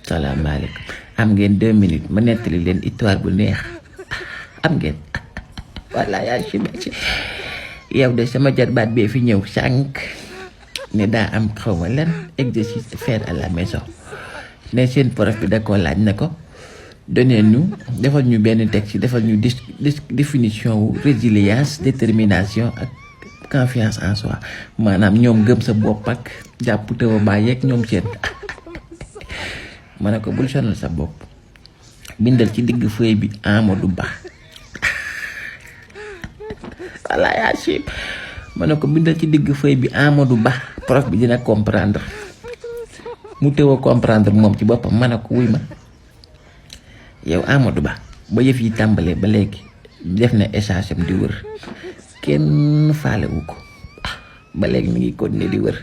salaamaaleykum am ngeen 2 minutes ma nettali leen histoire bu neex am ngeen walla yaa ci yow de sama jarbaat bee fi ñëw sànq ne daa am xaw ma lan exercice à faire à la maison ne seen prof bi da ko laaj na ko donné ñu defal ñu benn texte defal ñu définition wu résilience détermination ak confiance en soi maanaam ñoom gëm sa bopp ak jàpp tëw a bàyyeeg ñoom seen ma ne ko bul sonal sa bopp bindal ci digg feuille bi Amadou Ba walla yaa siim ma ne ko bindal ci digg feuille bi Amadou Ba prof bi dina comprendre mu tëw a comprendre moom ci boppam ma ne ko wuy ma yow Amadou Ba ba yëf yi tàmbalee ba léegi def na échange am di wër kenn faale wu ko ba léegi mi ngi continuer di wër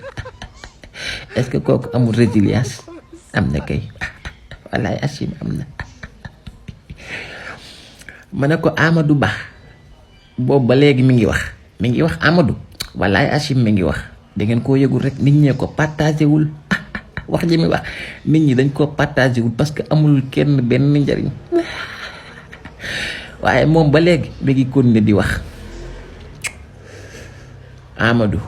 est-ce que kooku amul résilience am na kay wallaay asim am na ma ne ko Amadou Ba boobu ba léegi mi ngi wax Amadou wallaay asim mi ngi wax da ngeen koo yëgul rek nit ñee ko partagé wul wax ji mi wax nit ñi dañ koo partagé wul parce que amul kenn benn njariñ waaye moom ba léegi mi ngi continuer di wax Amadou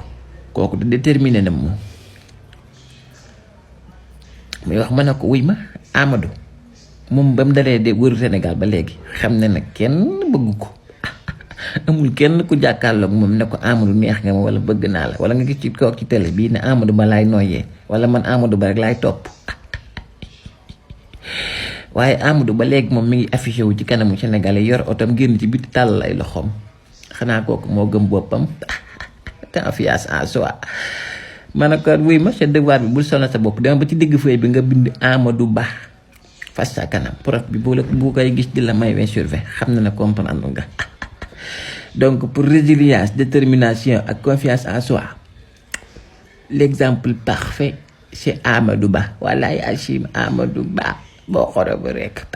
kooku de déterminé na moom muy wax ma ne ko wuy ma Amadou moom ba mu dalee de wër Sénégal ba léegi xam ne nag kenn bëgg ko amul kenn ku jàkkaarloog moom ne ko Amadou neex nga ma wala bëgg naa la wala nga gis ci toog ci télé bii ne Amadou Ba laay noyyee wala man Amadou Ba rek laay topp waaye Amadou ba léegi moom mi ngi affiché wu ci kanamu Sénégalais yor otom génn ci biti tàll ay loxoom xanaa kooku moo gëm boppam confiance en soi ma ne ko wuy ma sa devoir bi bul sonal sa bopp dama ba ci digg feuille bi nga bind Amadou Ba fas sa kanam prof bi bu koy gis di la may surveiller xam na ne comprendre nga donc pour résilience détermination ak confiance en soi l'exemple parfait c'est Amadou Ba wallaay Achim Amadou Ba boo xoro ba rek